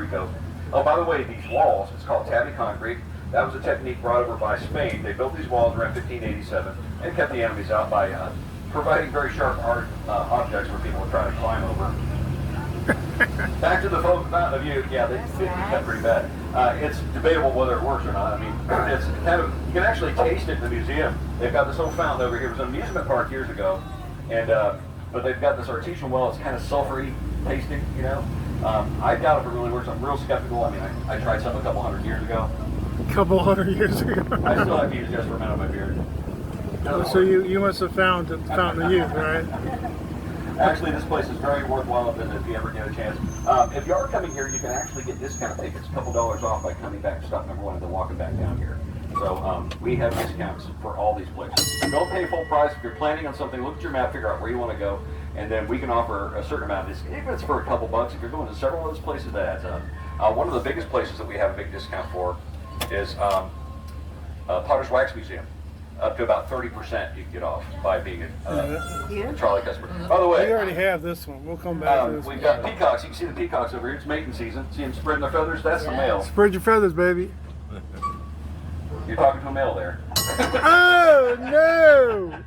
ago. Oh, by the way, these walls, it's called tabby concrete. That was a technique brought over by Spain. They built these walls around 1587 and kept the enemies out by providing very sharp objects for people to try to climb over. Back to the fountain of youth. Yeah, they got pretty bad. It's debatable whether it works or not. I mean, it's kind of, you can actually taste it in the museum. They've got this whole fountain over here. It was an amusement park years ago, and but they've got this artesian well. It's kind of sulfury tasting, you know. I doubt if it really works. I'm real skeptical. I mean, I tried some a couple hundred years ago. Couple hundred years ago. I still have to use just for a minute on my beard. So you must have found the Fountain of Youth, right? Actually, this place is very worthwhile to visit if you ever get a chance. If you are coming here, you can actually get discount tickets, a couple dollars off by coming back to stop number one and then walking back down here. So we have discounts for all these places. Don't pay full price. If you're planning on something, look at your map, figure out where you want to go, and then we can offer a certain amount of discount. Even if it's for a couple bucks, if you're going to several of those places, that adds up. One of the biggest places that we have a big discount for is Potter's Wax Museum. Up to about 30% you can get off by being a trolley customer. By the way, we already have this one. We'll come back to this we've one. got peacocks. You can see the peacocks over here. It's mating season. See them spreading their feathers? That's the male. Spread your feathers, baby. You're talking to a male there. Oh, no!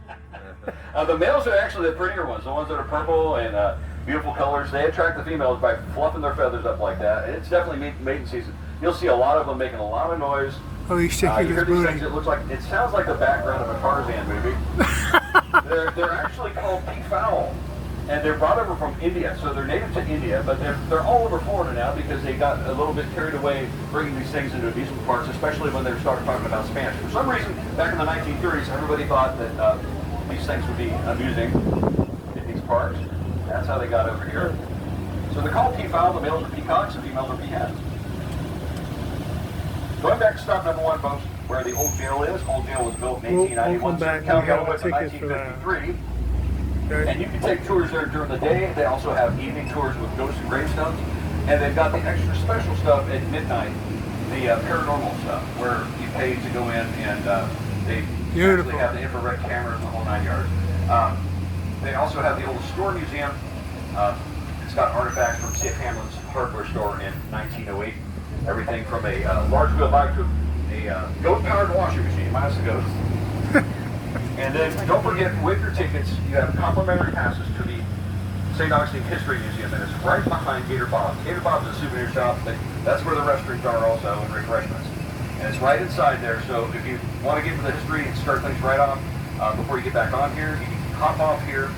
The males are actually the prettier ones, the ones that are purple and beautiful colors. They attract the females by fluffing their feathers up like that. It's definitely mating season. You'll see a lot of them making a lot of noise. Oh, he's shaking you his hear these booty. things, it sounds like the background of a Tarzan movie. They're actually called peafowl, and they're brought over from India, so they're native to India, but they're all over Florida now because they got a little bit carried away bringing these things into amusement parks, especially when they started talking about Spanish. For some reason, back in the 1930s, everybody thought that these things would be amusing in these parks. That's how they got over here. So they're called peafowl. The males are peacocks, the females are peahens. Going back to stop number one, folks, where the old jail is. Old jail was built in 1891. back. County We got got in tickets for that. 1953. Okay. And you can take tours there during the day. They also have evening tours with ghosts and gravestones. And they've got the extra special stuff at midnight, the paranormal stuff, where you pay to go in and they Beautiful. actually have the infrared cameras and the whole 9 yards. They also have the old store museum. It's got artifacts from C.F. Hamlin's hardware store in 1908. Everything from a large wheel bike to a goat-powered washing machine, minus the goat. And then don't forget, with your tickets, you have complimentary passes to the St. Augustine History Museum, and it's right behind Gator Bob's. Gator Bob's is a souvenir shop. That's where the restrooms are also, and refreshments. And it's right inside there, so if you want to get to the history and start things right off before you get back on here, you can hop off here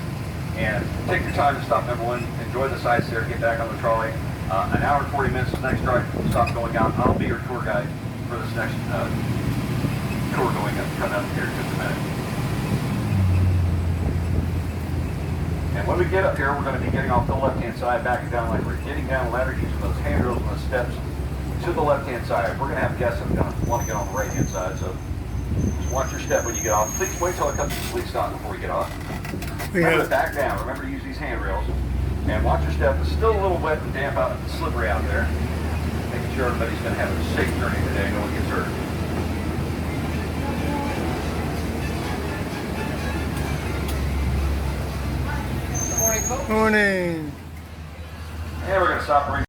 and take your time to stop number one, enjoy the sights there, get back on the trolley. An hour and 40 minutes, the next drive stops going out. I'll be your tour guide for this next tour going up, coming up here in just a minute. And when we get up here, we're going to be getting off the left-hand side, backing down like we're getting down a ladder, using those handrails and those steps to the left-hand side. We're going to have guests that are going to want to get on the right-hand side, so just watch your step when you get off. Please wait till it comes to a complete stop before you get off. Remember to back down. Remember to use these handrails. And watch your step. It's still a little wet and damp out and slippery out there. Making sure everybody's going to have a safe journey today. No one gets hurt. Morning. And we're going to stop and